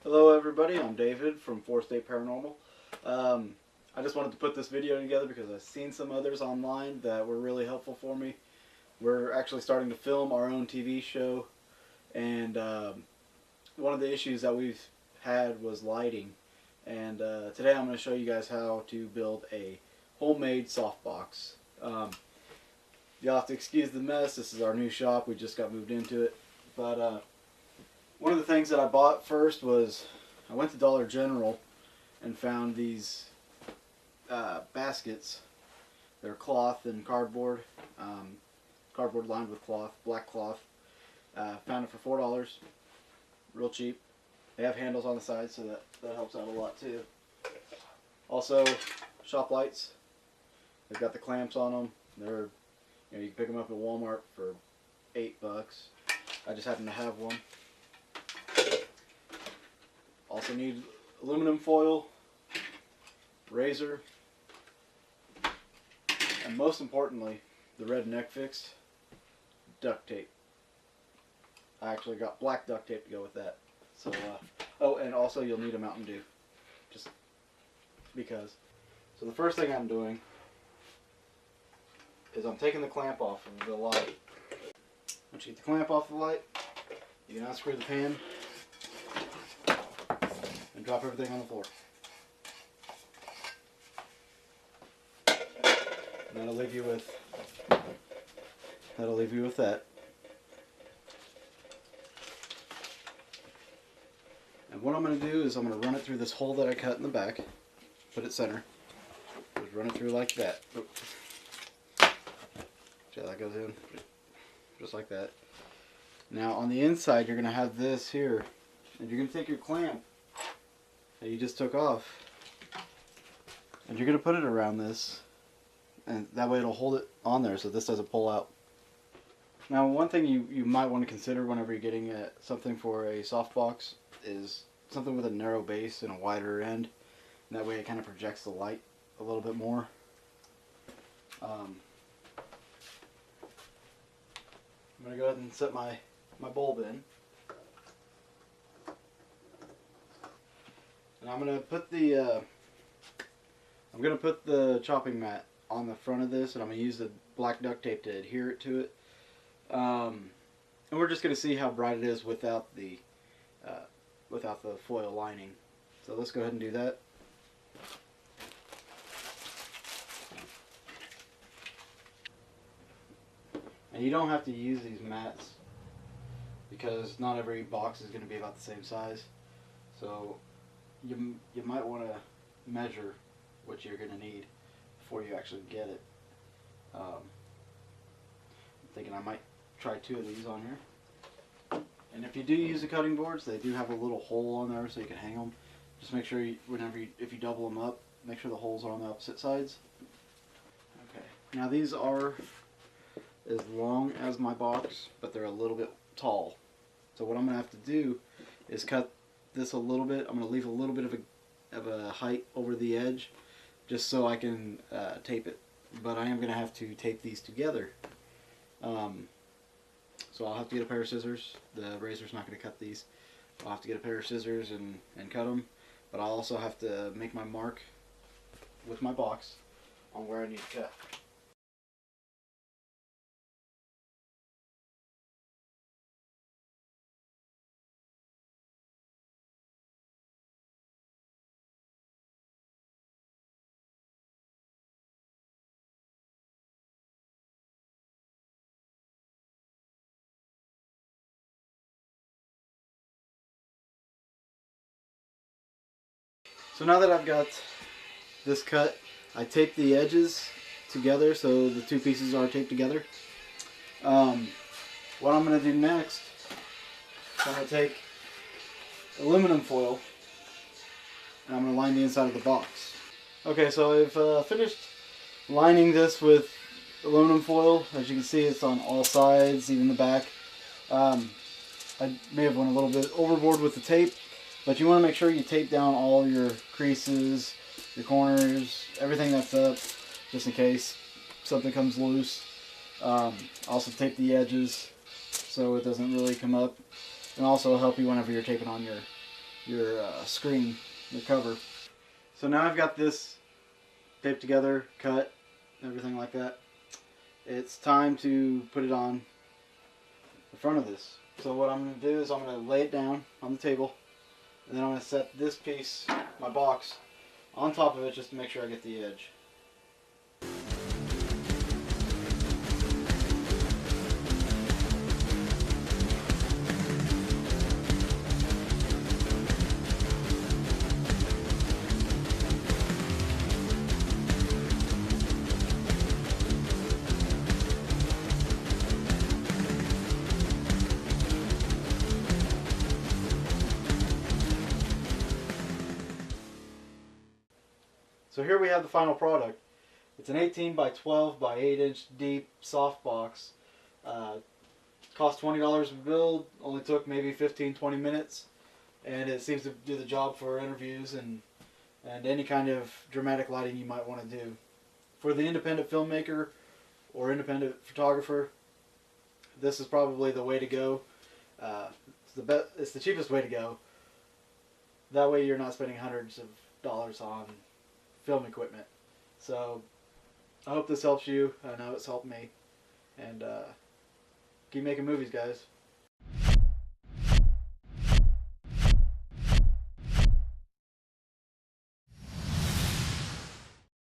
Hello everybody, I'm David from 4th State Paranormal. I just wanted to put this video together because I've seen some others online that were really helpful for me. We're actually starting to film our own TV show, and one of the issues that we've had was lighting. And today I'm going to show you guys how to build a homemade softbox. You'll have to excuse the mess. This is our new shop. We just got moved into it. But one of the things that I bought first was I went to Dollar General and found these baskets. They're cloth and cardboard, cardboard lined with cloth, black cloth. Found it for $4, real cheap. They have handles on the side, so that helps out a lot too. Also, shop lights. They've got the clamps on them. They're, you can pick them up at Walmart for $8. I just happen to have one. Also need aluminum foil, razor, and most importantly, the red neck fix, duct tape. I actually got black duct tape to go with that. So, oh, and also you'll need a Mountain Dew, just because. So the first thing I'm doing is I'm taking the clamp off of the light. Once you get the clamp off the light, you can unscrew the pan and drop everything on the floor. And that'll leave you with that. And what I'm going to do is I'm going to run it through this hole that I cut in the back, put it center, just run it through like that. Oops. See how that goes in? Just like that. Now on the inside you're going to have this here, and you're going to take your clamp that you just took off, and you're going to put it around this, and that way it'll hold it on there so this doesn't pull out. Now one thing you might want to consider whenever you're getting something for a softbox is something with a narrow base and a wider end, and that way it kind of projects the light a little bit more. I'm going to go ahead and set my bulb in. And I'm going to put the chopping mat on the front of this, and I'm going to use the black duct tape to adhere it to it. And we're just going to see how bright it is without the foil lining. So let's go ahead and do that. And you don't have to use these mats because not every box is going to be about the same size. So you might want to measure what you're going to need before you actually get it. I'm thinking I might try 2 of these on here. And if you do use the cutting boards, they do have a little hole on there so you can hang them. Just make sure if you double them up, make sure the holes are on the opposite sides. Okay. Now these are as long as my box, but they're a little bit tall. So what I'm going to have to do is cut this a little bit. I'm going to leave a little bit of a height over the edge just so I can tape it. But I am going to have to tape these together. So I'll have to get a pair of scissors. The razor's not going to cut these. I'll have to get a pair of scissors and cut them. But I'll also have to make my mark with my box on where I need to cut. So now that I've got this cut, I tape the edges together so the 2 pieces are taped together. What I'm going to do next, I'm going to take aluminum foil and I'm going to line the inside of the box. Okay, so I've finished lining this with aluminum foil. As you can see, it's on all sides, even the back. I may have went a little bit overboard with the tape, but you want to make sure you tape down all your creases, your corners, everything that's up, just in case something comes loose. Also tape the edges so it doesn't really come up, and also help you whenever you're taping on screen, the cover. So now I've got this taped together, cut, everything like that. It's time to put it on the front of this. So what I'm going to do is I'm going to lay it down on the table, and then I'm going to set this piece, my box, on top of it just to make sure I get the edge. So here we have the final product. It's an 18 by 12 by 8 inch deep softbox. Cost $20 to build, only took maybe 15-20 minutes, and it seems to do the job for interviews and any kind of dramatic lighting you might want to do. For the independent filmmaker or independent photographer, this is probably the way to go. It's the cheapest way to go. That way you're not spending hundreds of dollars on film equipment. So I hope this helps you. I know it's helped me. And keep making movies, guys.